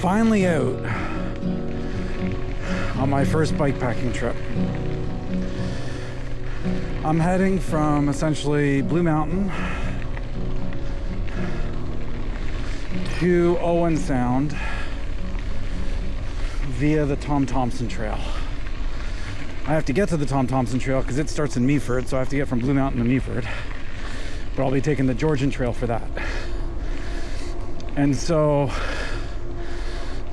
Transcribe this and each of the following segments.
finally out on my first bike packing trip. I'm heading from essentially Blue Mountain to Owen Sound via the Tom Thomson Trail. I have to get to the Tom Thomson Trail because it starts in Meaford, so I have to get from Blue Mountain to Meaford. But I'll be taking the Georgian Trail for that. And so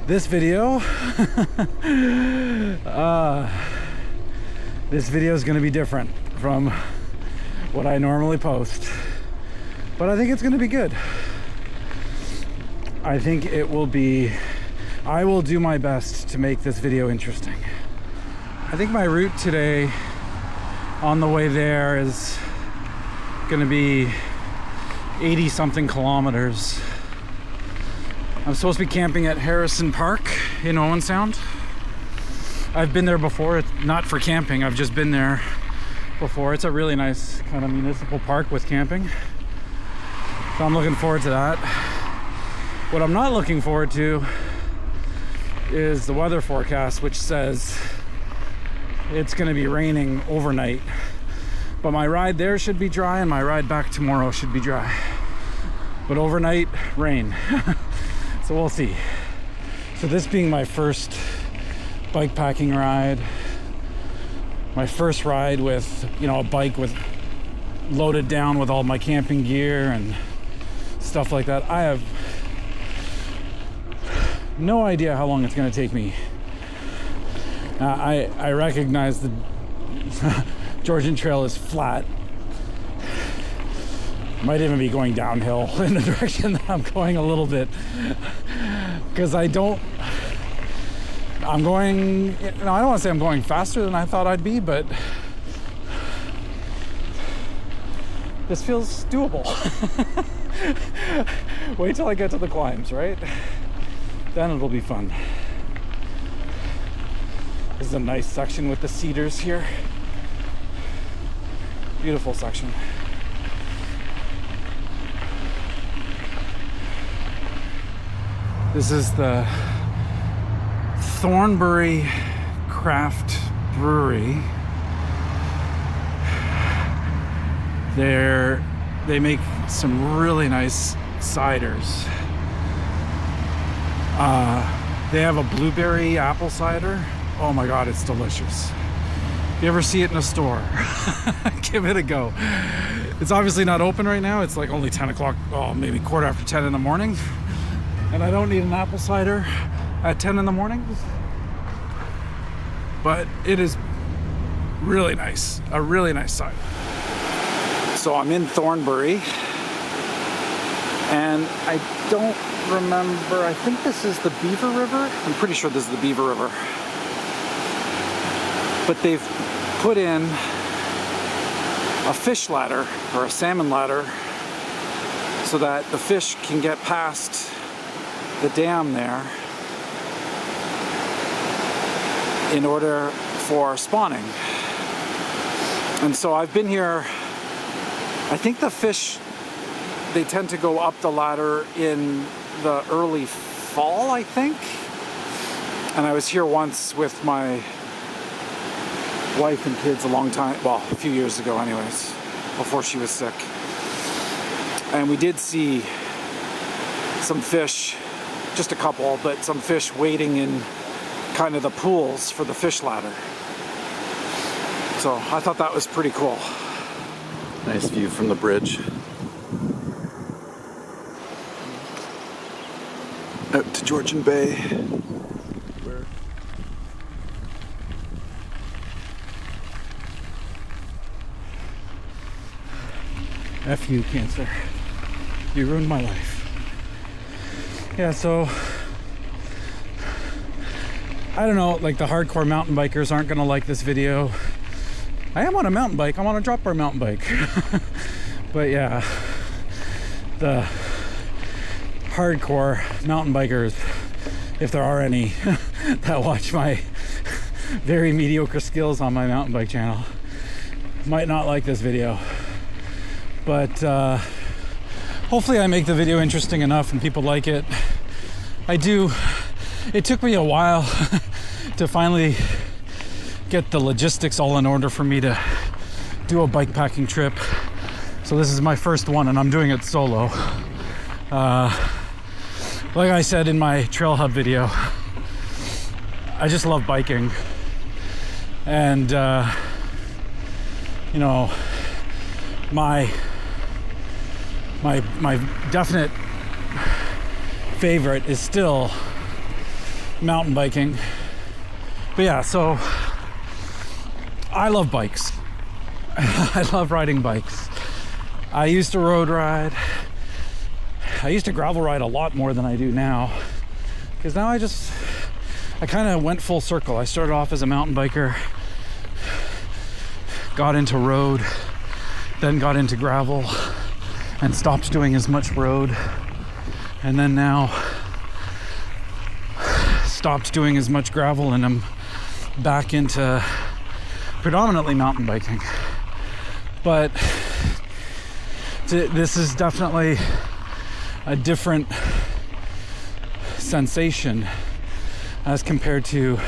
this video, this video is going to be different from what I normally post, but I think it's going to be good. I think it will be, I will do my best to make this video interesting. I think my route today on the way there is going to be 80 something kilometers. I'm supposed to be camping at Harrison Park in Owen Sound. I've been there before. It's not for camping, I've just been there before. It's a really nice kind of municipal park with camping, so I'm looking forward to that. What I'm not looking forward to is the weather forecast, which says it's going to be raining overnight, but my ride there should be dry and my ride back tomorrow should be dry, but overnight rain. So we'll see. So this being my first bike packing ride, my first ride with, you know, a bike with loaded down with all my camping gear and stuff like that. I have no idea how long it's going to take me. I recognize the Georgian Trail is flat. Might even be going downhill in the direction that I'm going a little bit, because I'm going, you know, I don't want to say I'm going faster than I thought I'd be, but this feels doable. Wait till I get to the climbs, right? Then it'll be fun. This is a nice section with the cedars here. Beautiful section. This is the Thornbury Craft Brewery. They make some really nice ciders. They have a blueberry apple cider. Oh my God, it's delicious. If you ever see it in a store, give it a go. It's obviously not open right now. It's like only 10 o'clock, oh, maybe quarter after 10 in the morning. And I don't need an apple cider at 10 in the morning. But it is really nice, a really nice cider. So I'm in Thornbury, and I don't remember, I think this is the Beaver River. I'm pretty sure this is the Beaver River. But they've put in a fish ladder or a salmon ladder so that the fish can get past the dam there in order for spawning. And so I've been here, I think the fish, they tend to go up the ladder in the early fall, I think. And I was here once with my wife and kids a long time, well, a few years ago anyways, before she was sick. And we did see some fish, just a couple, but some fish waiting in kind of the pools for the fish ladder. So I thought that was pretty cool. Nice view from the bridge. Out to Georgian Bay. F you, cancer. You ruined my life. Yeah, so I don't know, like the hardcore mountain bikers aren't gonna like this video. I am on a mountain bike, I'm on a drop bar mountain bike. But yeah, the hardcore mountain bikers, if there are any, that watch my very mediocre skills on my mountain bike channel, might not like this video. But hopefully I make the video interesting enough and people like it. I do it took me a while to finally get the logistics all in order for me to do a bike packing trip. So this is my first one, and I'm doing it solo. Like I said in my Trail Hub video, I just love biking. And, you know, my definite favorite is still mountain biking. But yeah, so I love bikes. I love riding bikes. I used to road ride. I used to gravel ride a lot more than I do now, because now I kind of went full circle. I started off as a mountain biker, got into road, then got into gravel, and stopped doing as much road, and then now stopped doing as much gravel, and I'm back into predominantly mountain biking. But this is definitely a different sensation as compared to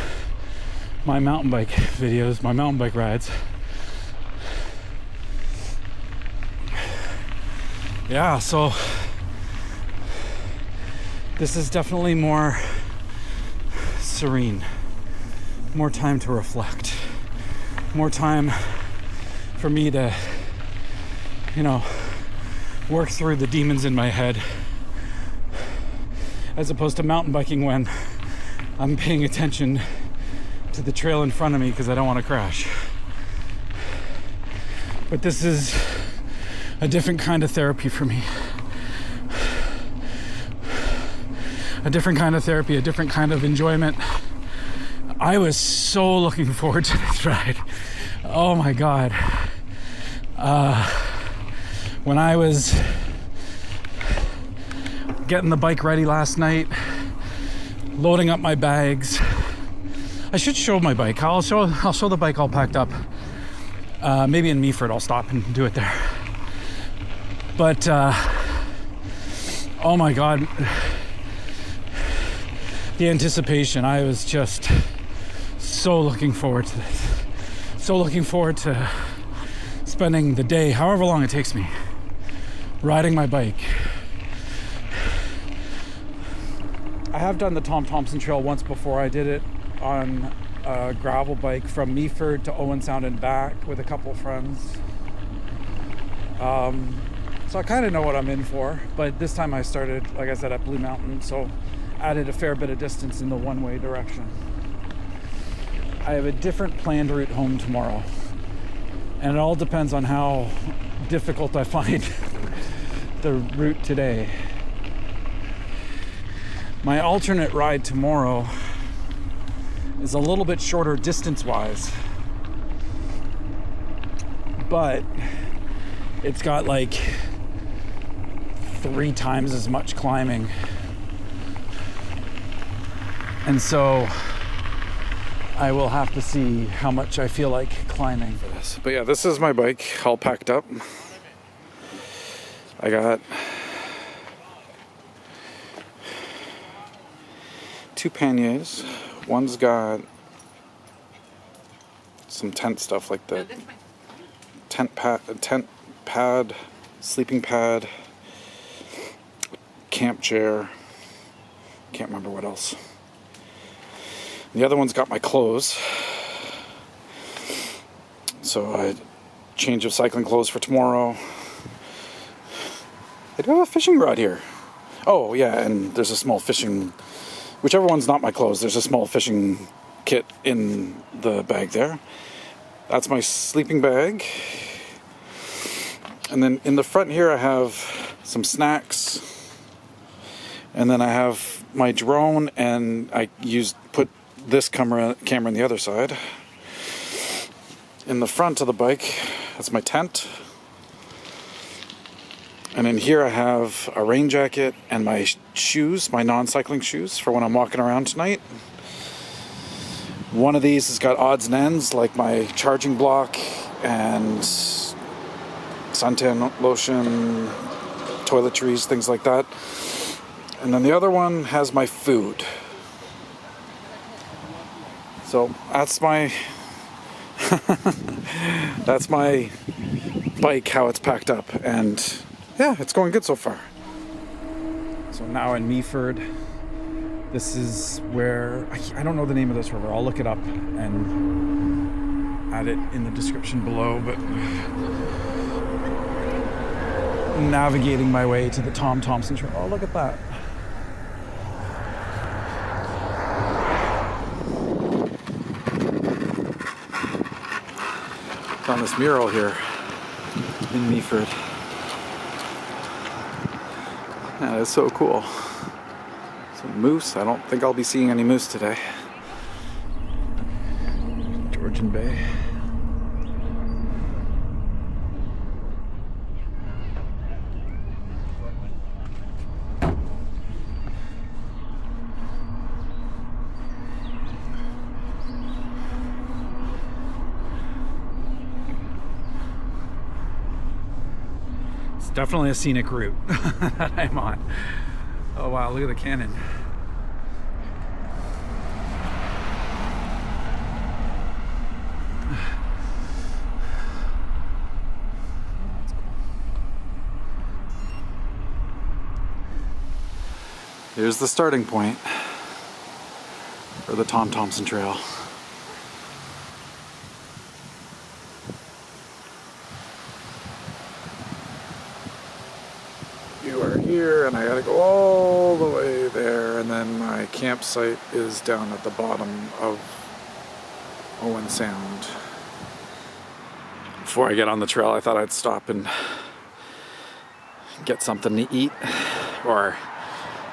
my mountain bike videos, my mountain bike rides. Yeah, so this is definitely more serene, more time to reflect, more time for me to, you know, work through the demons in my head, as opposed to mountain biking when I'm paying attention to the trail in front of me because I don't want to crash. But this is a different kind of therapy for me. A different kind of therapy, a different kind of enjoyment. I was so looking forward to this ride. Oh my God. When I was getting the bike ready last night, loading up my bags. I should show my bike. I'll show the bike all packed up. Maybe in Meaford I'll stop and do it there. But oh my God, the anticipation. I was just so looking forward to this. So looking forward to spending the day, however long it takes me, riding my bike. I have done the Tom Thomson Trail once before. I did it on a gravel bike from Meaford to Owen Sound and back with a couple friends. So I kind of know what I'm in for, but this time I started, like I said, at Blue Mountain, so added a fair bit of distance in the one-way direction. I have a different planned route home tomorrow, and it all depends on how difficult I find the route today. My alternate ride tomorrow is a little bit shorter distance-wise, but it's got like 3 times as much climbing. And so I will have to see how much I feel like climbing for this. But yeah, this is my bike all packed up. I got 2 panniers. One's got some tent stuff like the tent pad, sleeping pad, camp chair. Can't remember what else. The other one's got my clothes. So I change of cycling clothes for tomorrow. I do have a fishing rod here. Oh yeah, and there's a small fishing, whichever one's not my clothes, there's a small fishing kit in the bag there. That's my sleeping bag. And then in the front here I have some snacks. And then I have my drone, and I put this camera on the other side. In the front of the bike, that's my tent. And in here I have a rain jacket and my shoes, my non-cycling shoes for when I'm walking around tonight. One of these has got odds and ends, like my charging block and suntan lotion, toiletries, things like that. And then the other one has my food. So that's my that's my bike, how it's packed up, and yeah, it's going good so far. So now in Meaford, this is where I don't know the name of this river. I'll look it up and add it in the description below, but navigating my way to the Tom Thomson Trail. Oh, look at that. On this mural here in Meaford. That is so cool. Some moose. I don't think I'll be seeing any moose today. Georgian Bay. Definitely a scenic route that I'm on. Oh wow, look at the cannon. Here's the starting point for the Tom Thomson Trail. You are here, and I gotta go all the way there, and then my campsite is down at the bottom of Owen Sound. Before I get on the trail, I thought I'd stop and get something to eat, or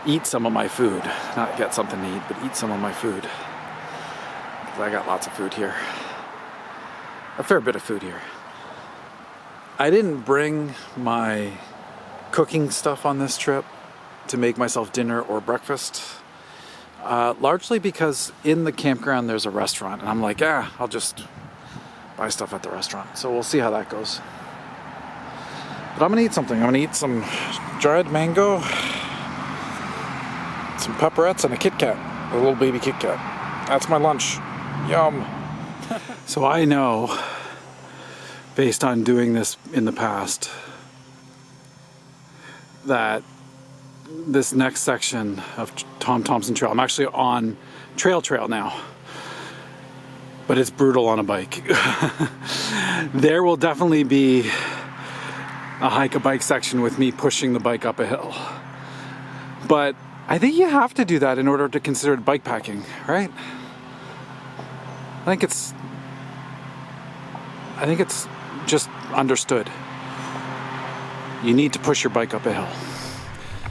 eat some of my food. Not get something to eat, but eat some of my food. Because I got lots of food here. A fair bit of food here. I didn't bring my cooking stuff on this trip to make myself dinner or breakfast, largely because in the campground there's a restaurant, and I'm like, I'll just buy stuff at the restaurant. So we'll see how that goes. But I'm gonna eat something. I'm gonna eat some dried mango, some pepperettes, and a Kit Kat, a little baby Kit Kat. That's my lunch. Yum. So I know, based on doing this in the past, that this next section of Tom Thomson Trail, I'm actually on trail now, but it's brutal on a bike. There will definitely be a hike-a-bike section with me pushing the bike up a hill. But I think you have to do that in order to consider it bike packing, right? I think it's just understood. You need to push your bike up a hill.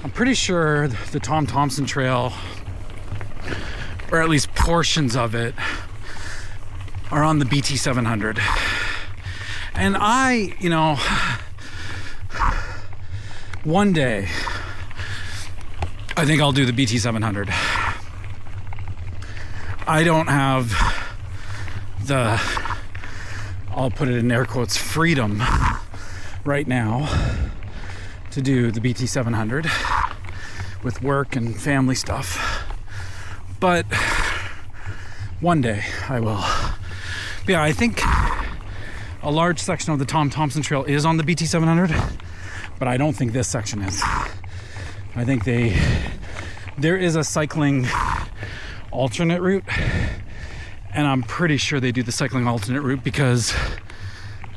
I'm pretty sure the Tom Thomson Trail, or at least portions of it, are on the BT 700. And one day, I think I'll do the BT 700. I don't have the, I'll put it in air quotes, freedom right now to do the BT 700 with work and family stuff, but one day I will. But yeah, I think a large section of the Tom Thomson Trail is on the BT 700, but I don't think this section is. I think there is a cycling alternate route, and I'm pretty sure they do the cycling alternate route because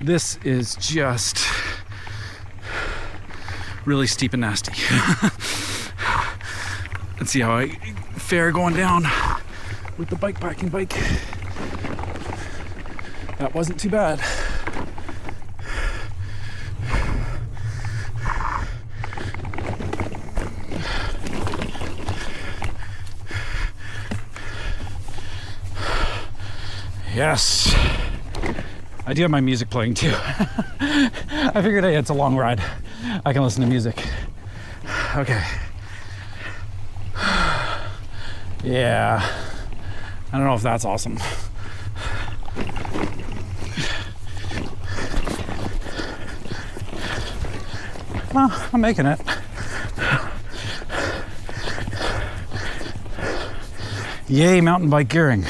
this is just really steep and nasty. Let's see how I fare going down with the bike packing bike. That wasn't too bad. Yes. I do have my music playing too. I figured, hey, it's a long ride. I can listen to music. Okay. Yeah. I don't know if that's awesome. Well, I'm making it. Yay, mountain bike gearing.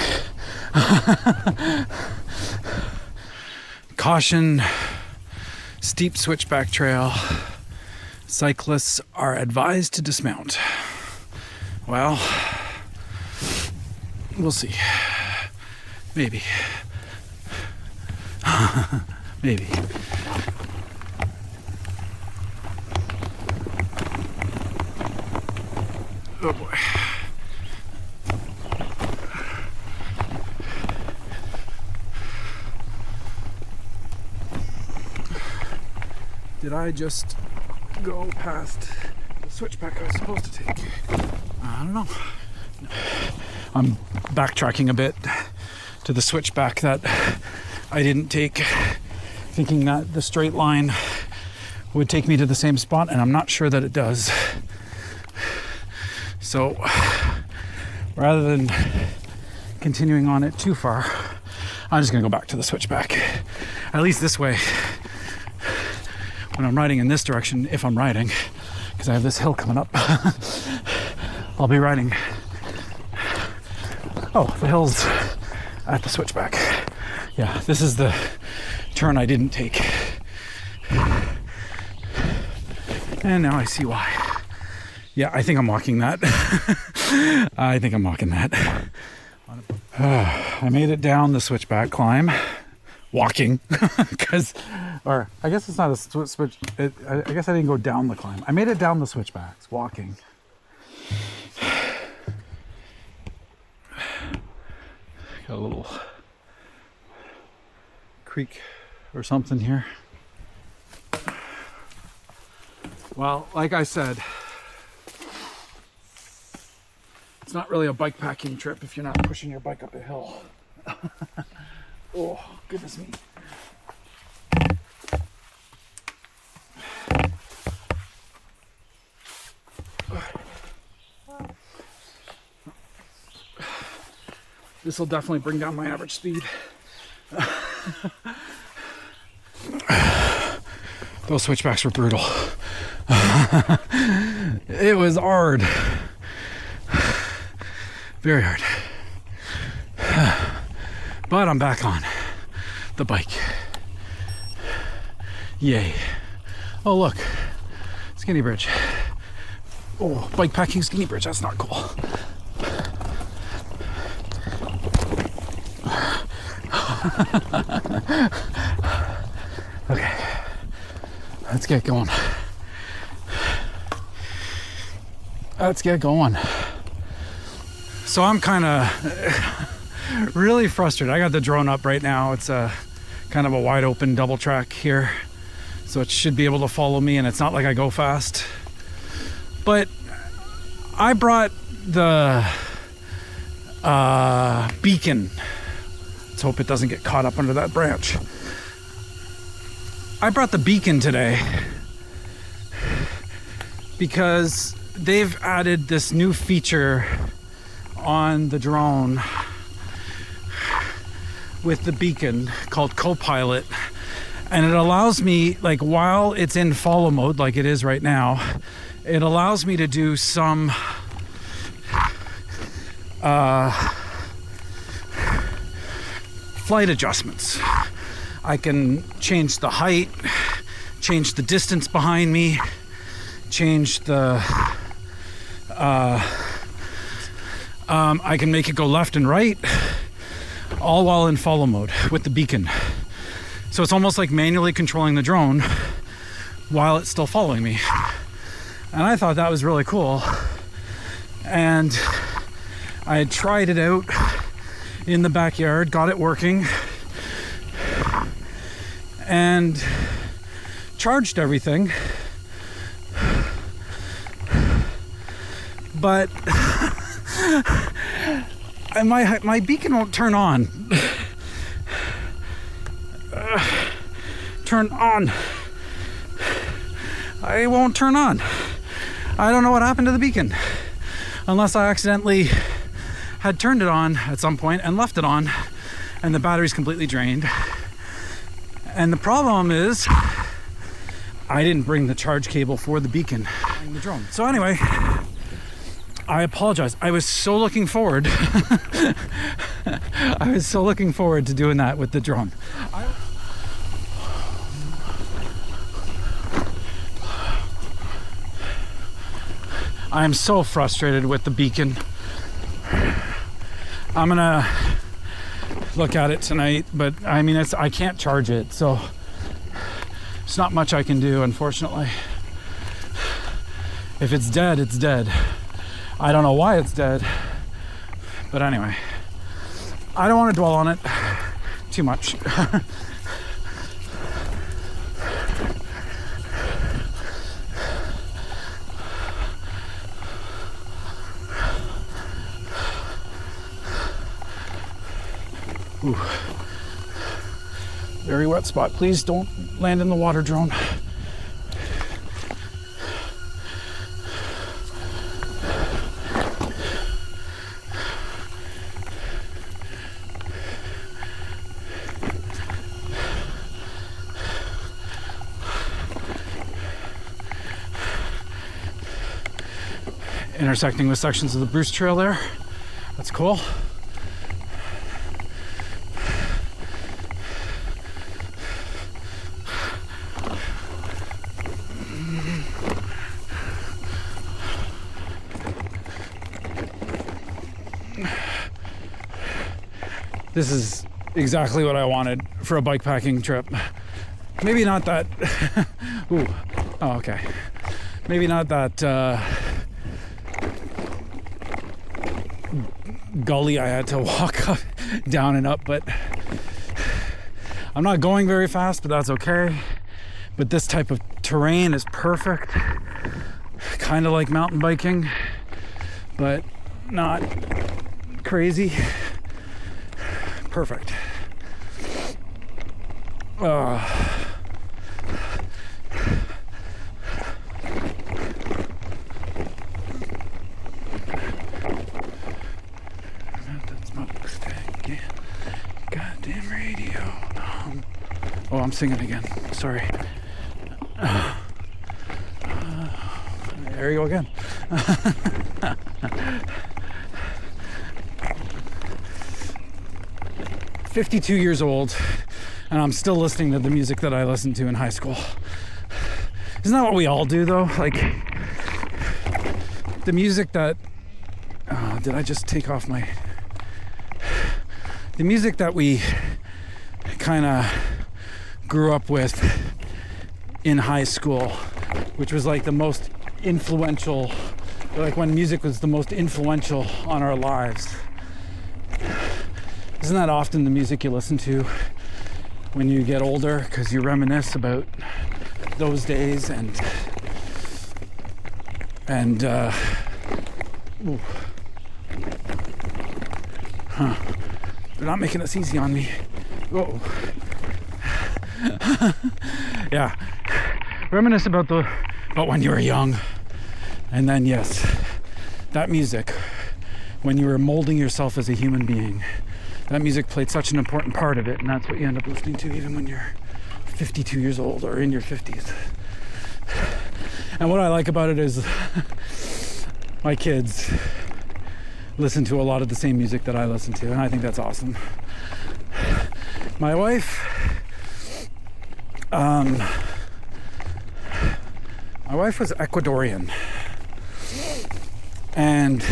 Caution, steep switchback trail. Cyclists are advised to dismount. Well, we'll see. Maybe. Maybe. Oh boy. Did I just go past the switchback I was supposed to take? I don't know. I'm backtracking a bit to the switchback that I didn't take, thinking that the straight line would take me to the same spot, and I'm not sure that it does. So rather than continuing on it too far, I'm just gonna go back to the switchback. At least this way, when I'm riding in this direction, if I'm riding, because I have this hill coming up, I'll be riding. Oh, the hill's at the switchback. Yeah, this is the turn I didn't take. And now I see why. Yeah, I think I'm walking that. I think I'm walking that. I made it down the switchback climb. Walking. Or I guess it's not a switch. I guess I didn't go down the climb. I made it down the switchbacks, walking. Got a little creek or something here. Well, like I said, it's not really a bike packing trip if you're not pushing your bike up a hill. Oh, goodness me. This will definitely bring down my average speed. Those switchbacks were brutal. It was hard. Very hard. But I'm back on the bike. Yay. Oh, look. Skinny bridge. Oh, bike packing skinny bridge. That's not cool. Okay. Let's get going. Let's get going. So I'm kind of really frustrated. I got the drone up right now. It's a kind of a wide open double track here, so it should be able to follow me, and it's not like I go fast. But I brought the beacon. Let's hope it doesn't get caught up under that branch. I brought the beacon today because they've added this new feature on the drone with the beacon called Copilot, and it allows me, like, while it's in follow mode like it is right now, it allows me to do some flight adjustments. I can change the height, change the distance behind me, change the I can make it go left and right, all while in follow mode with the beacon. So it's almost like manually controlling the drone while it's still following me. And I thought that was really cool. And I had tried it out in the backyard, got it working, and charged everything. But my beacon won't turn on. Turn on. I won't turn on. I don't know what happened to the beacon, unless I accidentally had turned it on at some point and left it on, and the battery's completely drained. And the problem is I didn't bring the charge cable for the beacon in the drone. So anyway, I apologize. I was so looking forward. I I was so looking forward to doing that with the drone. I am so frustrated with the beacon. I'm gonna look at it tonight, but I mean, I can't charge it, so there's not much I can do, unfortunately. If it's dead, it's dead. I don't know why it's dead, but anyway, I don't want to dwell on it too much. Ooh. Very wet spot. Please don't land in the water, drone. Intersecting with sections of the Bruce Trail there. That's cool. This is exactly what I wanted for a bikepacking trip. Maybe not that. Ooh. Oh, okay. Maybe not that gully I had to walk up, down and up, but I'm not going very fast, but that's okay. But this type of terrain is perfect. Kind of like mountain biking, but not crazy. Perfect. Goddamn radio. Oh, I'm singing again. Sorry. There you go again. 52 years old, and I'm still listening to the music that I listened to in high school. Isn't that what we all do, though? Like, the music that... did I just take off my... The music that we kind of grew up with in high school, which was like the most influential, like when music was the most influential on our lives. Isn't that often the music you listen to when you get older, because you reminisce about those days and ooh. Huh. They're not making this easy on me. Whoa. Yeah. Reminisce about when you were young. And then, yes, that music, when you were molding yourself as a human being, that music played such an important part of it, and that's what you end up listening to even when you're 52 years old or in your 50s. And what I like about it is my kids listen to a lot of the same music that I listen to, and I think that's awesome. My wife, was Ecuadorian, and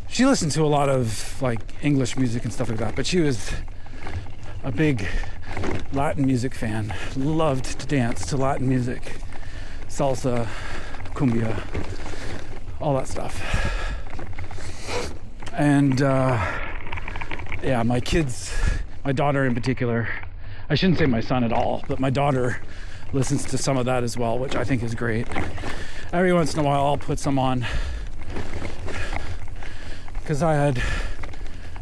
she listened to a lot of like English music and stuff like that, but she was a big Latin music fan, loved to dance to Latin music, salsa, cumbia, all that stuff. And yeah, my kids, my daughter in particular, I shouldn't say my son at all, but my daughter listens to some of that as well, which I think is great. Every once in a while I'll put some on, because I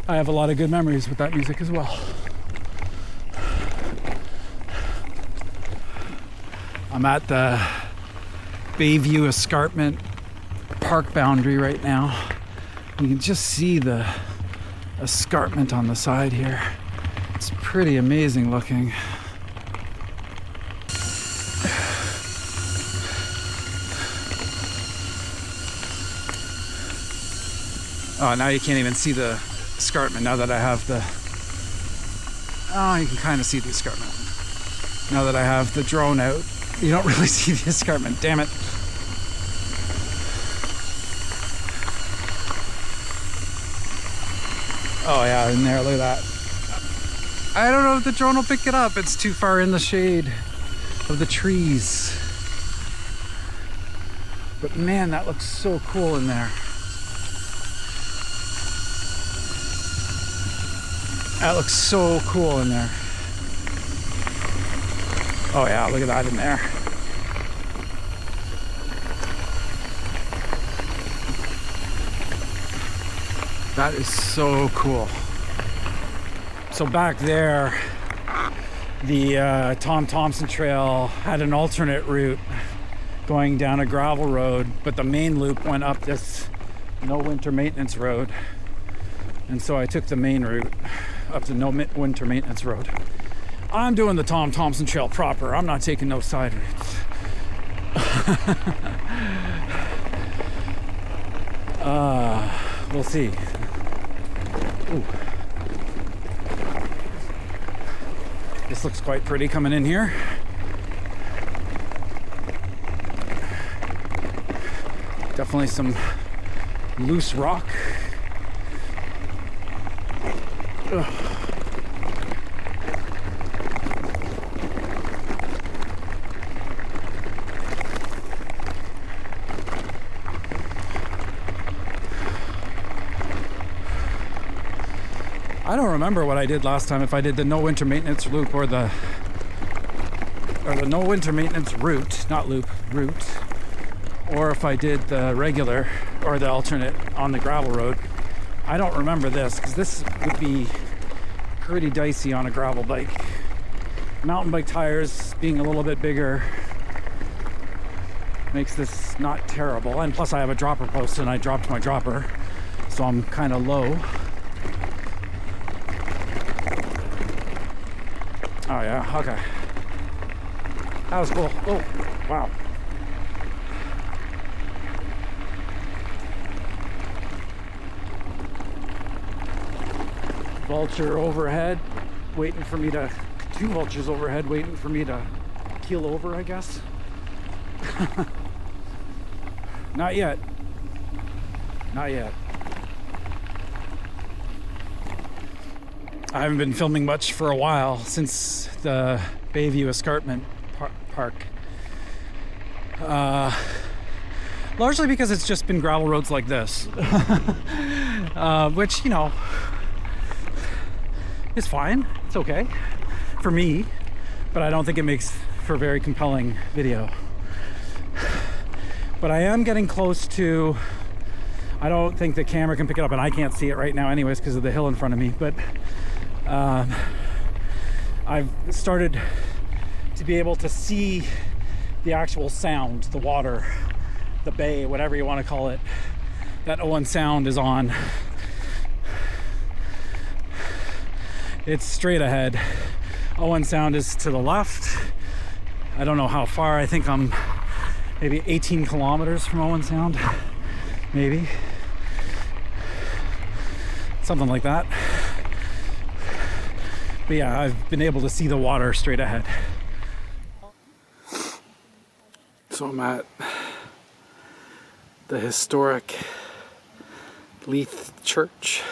have a lot of good memories with that music as well. I'm at the Bayview Escarpment park boundary right now. You can just see the escarpment on the side here. It's pretty amazing looking. Oh, now you can't even see the escarpment now that I have the Oh, you can kind of see the escarpment. Now that I have the drone out, you don't really see the escarpment. Damn it. Oh yeah, in there, look at that. I don't know if the drone will pick it up. It's too far in the shade of the trees. But man, that looks so cool in there. That looks so cool in there. Oh yeah, look at that in there. That is so cool. So back there, the Tom Thomson Trail had an alternate route going down a gravel road, but the main loop went up this no winter maintenance road. And so I took the main route up the no winter maintenance road. I'm doing the Tom Thomson Trail proper. I'm not taking no side routes. We'll see. Ooh. This looks quite pretty coming in here. Definitely some loose rock. Ugh. I don't remember what I did last time, if I did the no winter maintenance loop or the no winter maintenance route, not loop, route, or if I did the regular or the alternate on the gravel road. I don't remember this, because this would be pretty dicey on a gravel bike. Mountain bike tires being a little bit bigger makes this not terrible, and plus I have a dropper post and I dropped my dropper, so I'm kind of low. Oh yeah, okay. That was cool. Oh, wow. Vulture overhead, waiting for me to, two vultures overhead waiting for me to keel over, I guess. Not yet. Not yet. I haven't been filming much for a while, since the Bayview Escarpment Park. Largely because it's just been gravel roads like this. Which, you know, is fine. It's okay for me, but I don't think it makes for a very compelling video. But I am getting close to, I don't think the camera can pick it up, and I can't see it right now anyways because of the hill in front of me, but I've started to be able to see the actual sound, the water, the bay, whatever you want to call it, that Owen Sound is on. It's straight ahead. Owen Sound is to the left. I don't know how far. I think I'm maybe 18 kilometers from Owen Sound. Maybe. Something like that. But yeah, I've been able to see the water straight ahead. So I'm at the historic Leith Church.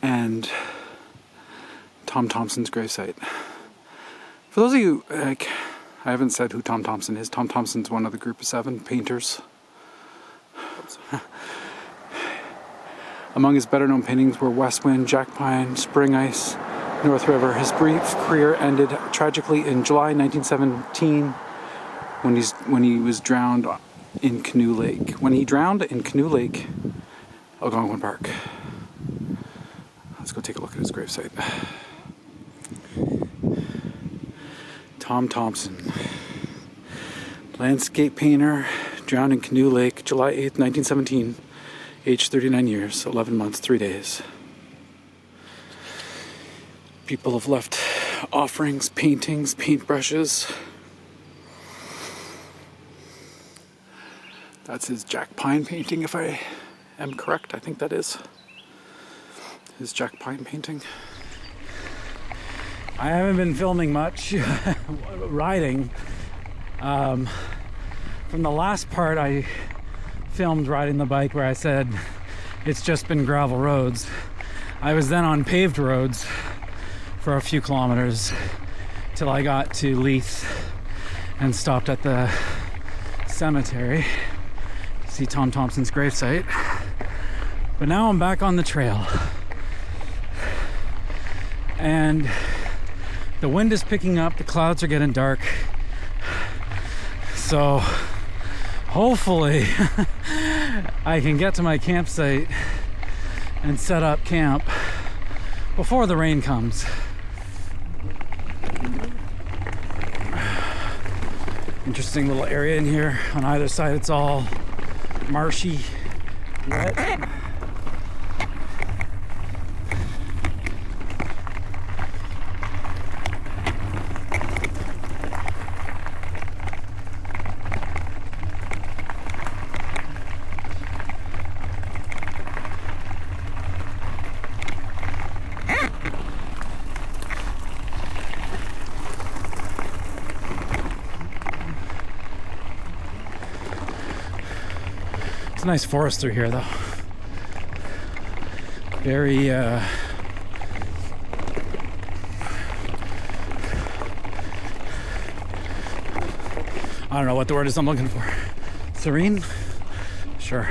And Tom Thomson's gravesite. For those of you, like, I haven't said who Tom Thomson is. Tom Thomson's one of the group of 7 painters. Among his better known paintings were West Wind, Jack Pine, Spring Ice, North River. His brief career ended tragically in July 1917 when he was drowned in Canoe Lake. When he drowned in Canoe Lake, Algonquin Park. Let's go take a look at his gravesite. Tom Thomson, landscape painter, drowned in Canoe Lake, July 8th, 1917, age 39 years, 11 months, 3 days. People have left offerings, paintings, paintbrushes. That's his Jack Pine painting, if I am correct. I think that is. is Jack Pine painting. I haven't been filming much riding. From the last part I filmed riding the bike where I said it's just been gravel roads. I was then on paved roads for a few kilometers till I got to Leith and stopped at the cemetery to see Tom Thomson's gravesite. But now I'm back on the trail. And the wind is picking up, the clouds are getting dark. So hopefully I can get to my campsite and set up camp before the rain comes. Interesting little area in here. On either side it's all marshy, wet. It's a nice forest through here, though. Very, I don't know what the word is I'm looking for. Serene? Sure.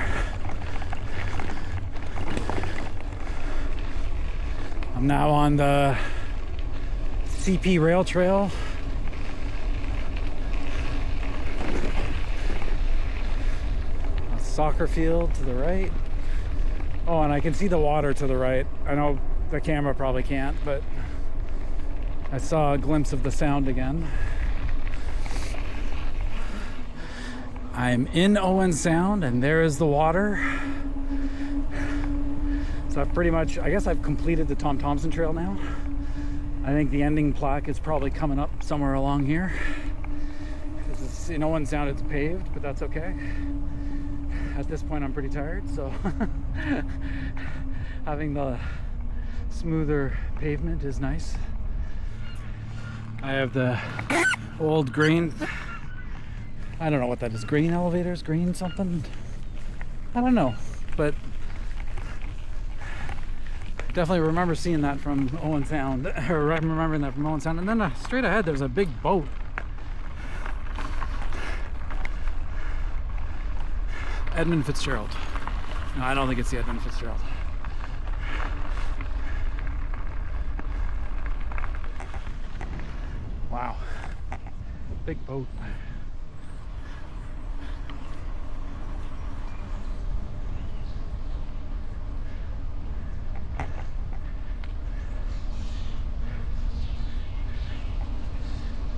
I'm now on the CP rail trail. Soccer field to the right. Oh, and I can see the water to the right. I know the camera probably can't, but I saw a glimpse of the Sound again. I'm in Owen Sound and there is the water. So I've pretty much, I guess I've completed the Tom Thomson trail now. I think the ending plaque is probably coming up somewhere along here. Because it's in Owen Sound, it's paved, but that's okay. At this point I'm pretty tired, so having the smoother pavement is nice. I have the old grain, I don't know what that is, grain elevators, grain something, I don't know, but definitely remember seeing that from Owen Sound, or remembering that from Owen Sound. And then straight ahead there's a big boat. Edmund Fitzgerald. No, I don't think it's the Edmund Fitzgerald. Wow. Big boat.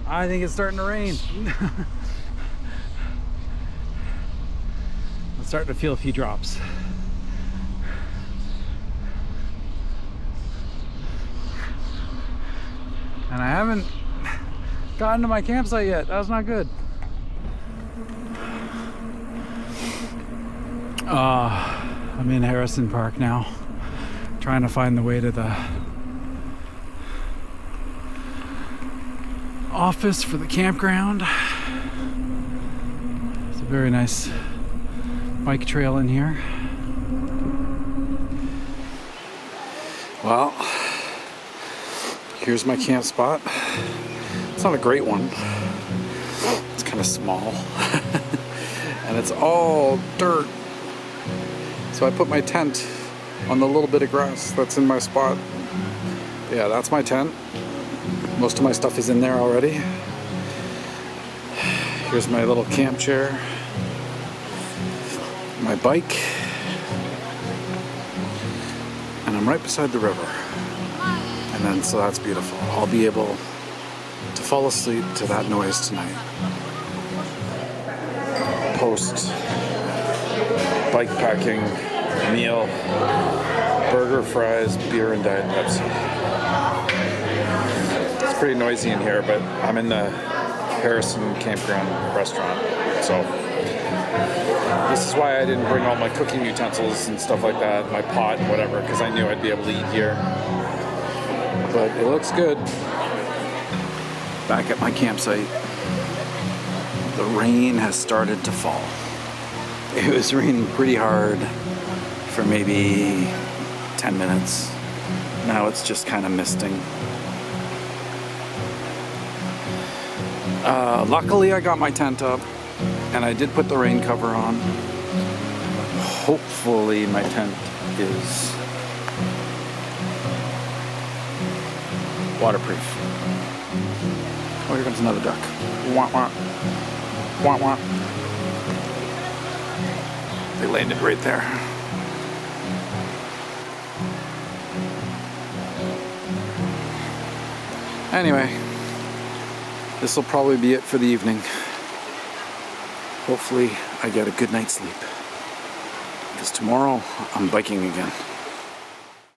I think it's starting to rain. I'm starting to feel a few drops. And I haven't gotten to my campsite yet. That was not good. I'm in Harrison Park now, trying to find the way to the office for the campground. It's a very nice bike trail in here. Well, here's my camp spot. It's not a great one. It's kind of small. And it's all dirt. So I put my tent on the little bit of grass that's in my spot. Yeah, that's my tent. Most of my stuff is in there already. Here's my little camp chair. My bike. And I'm right beside the river. And then, so that's beautiful. I'll be able to fall asleep to that noise tonight. Post bike packing meal, burger, fries, beer, and Diet Pepsi. It's pretty noisy in here, but I'm in the Harrison Campground restaurant, so This is why I didn't bring all my cooking utensils and stuff like that, my pot and whatever, because I knew I'd be able to eat here. But it looks good. Back at my campsite, the rain has started to fall. It was raining pretty hard for maybe 10 minutes. Now it's just kind of misting. Luckily I got my tent up and I did put the rain cover on. Hopefully my tent is waterproof. Oh, here comes another duck. Wah, wah. Wah, wah. They landed right there. Anyway, this will probably be it for the evening. Hopefully I get a good night's sleep, because tomorrow I'm biking again.